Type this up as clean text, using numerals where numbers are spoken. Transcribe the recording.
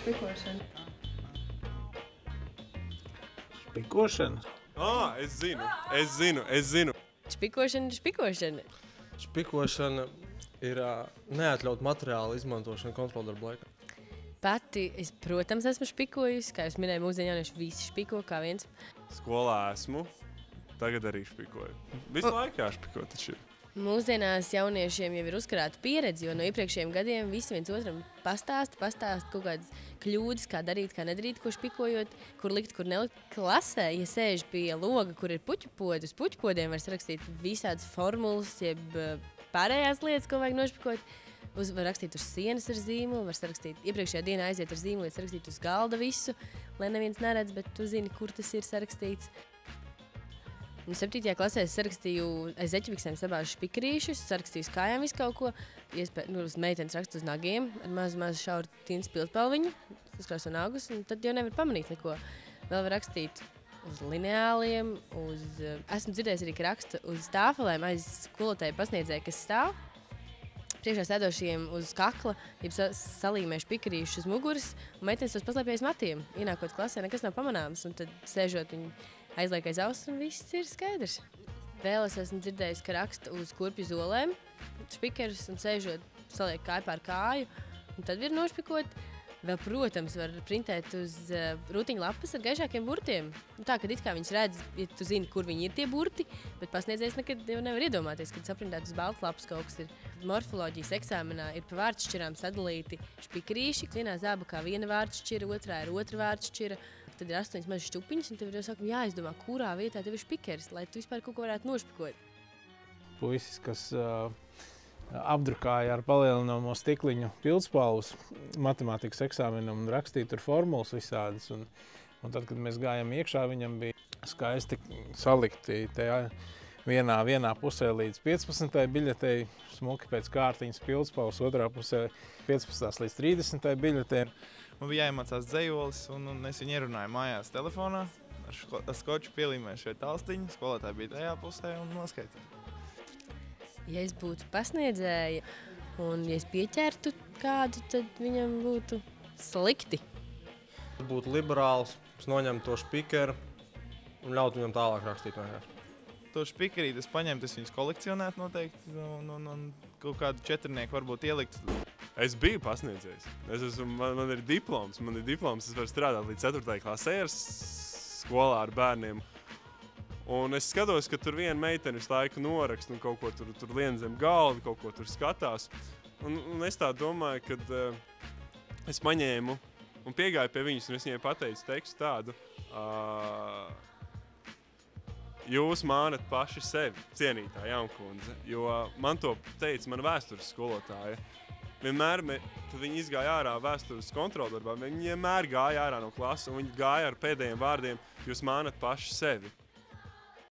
špikošana? Špikošana? Es zinu. Špikošana ir špikošana. Špikošana ir neatļaut materiālu izmantošana kontroldarba laikā. Pati, protams, esmu špikojusi. Kā jūs minēju, mūsdienu jaunieši visi špiko kā viens. Skolā esmu, tagad arī špikoju. Visu laiku jāšpiko taču ir. Mūsdienās jauniešiem jau ir uzkrāta pieredze, jo no iepriekšējiem gadiem visi viens otram pastāsta kaut kādas kļūdas, kā darīt, kā nedarīt, ko špikojot, kur likt, kur nelikt. Klasē, ja sēž pie loga, kur ir puķupodi, uz puķupodiem var rakstīt visādas formulas, jeb pārējās lietas, ko vajag nošpikot. Var rakstīt uz sienas ar zīmolu, var sarakstīt, iepriekšējā dienā aiziet ar zīmolu, sarakstīt uz galda visu, lai neviens neredz, bet tu zini, kur tas ir sarakstīts. 7. klasē es sarakstīju aiz zeķeviksēm sabāžu špikrīšus, sarakstīju uz kājām visu kaut ko, uz meitenes rakstu uz nagiem, ar mazu šauru tīnas pildpalviņu, uzkrāso nagus, un tad jau nevar pamanīt neko. Vēl var rakstīt uz lineāliem, esmu dzirdējis arī, ka raksta uz tāfelēm aiz skolotāju pasniedzēju, kas stāv. Priekšā sēdošiem uz kakla, jeb salīmē špikrīšus uz muguras, un meitenes tos paslēpjas matiem. Ienākot klasē, nekas nav pamanāms, un tad sēžot viņi aizliek aiz auss, un viss ir skaidrs. Vēl es esmu dzirdējis, ka raksta uz kurpju zolēm, špikerus, un sēžot saliek kāju pār kāju, un tad ir nošpikot. Vēl, protams, var printēt uz rūtiņa lapas ar gaišākiem burtiem. Tā, kad it kā viņas redz, ja tu zini, kur viņi ir tie burti, bet pasniedzējs nekad nevar iedomāties, kad saprintēt uz balta lapas kaut kas ir. Morfoloģijas eksāmenā ir pa vārdšķirām sadalīti špikrīši. Vienā zābakā viena vārdšķira, otrā ir otra vārdšķira. Tad ir 8 mazas šķupiņas, un tev ir jau jāizdomā, kurā vietā tev ir špikeris, lai tu vispār kaut ko varētu nošpikot. Puisis, kas apdrukāja ar palielināmo stikliņu pildspalvas matemātikas eksāmenam un rakstīja tur formulas visādas. Un tad, kad mēs gājām iekšā, viņam bija skaisti salikti vienā pusē līdz 15. biļetei, smuki pēc kārtiņas pildspalvas, otrā pusē 15. līdz 30. biļetei. Man bija jāiemācās dzejolis, un es viņu ierunāju mājās telefonā, ar skoču pielīmēju šeit talstiņu, skolotāji bija tajā pusē un noskaitīju. Ja es būtu pasniedzēja un ja es pieķertu kādu, tad viņam būtu slikti. Es būtu liberāls, es noņemtu to špikeru un ļautu viņam tālāk rakstīt mājās. To špikerīti es paņemtu, es viņus kolekcionētu noteikti, un kaut kādu četrnieku varbūt ielikt. Es biju pasniedzējis. Man ir diploms, es varu strādāt līdz 4. klasē ar skolā ar bērniem. Un es skatos, ka tur viena meitene visu laiku noraksta un kaut ko tur lien zem galda, kaut ko tur skatās. Un es tā domāju, kad es paņēmu un piegāju pie viņas, un es viņai pateicu tekstu tādu. Jūs mānat paši sevi, cienītā jaunkundze, jo man to teica mana vēstures skolotāja. Vienmēr, kad viņi izgāja ārā vēstures kontroldarbā, viņi vienmēr gāja ārā no klases, un viņi gāja ar pēdējiem vārdiem, jūs mānat paši sevi.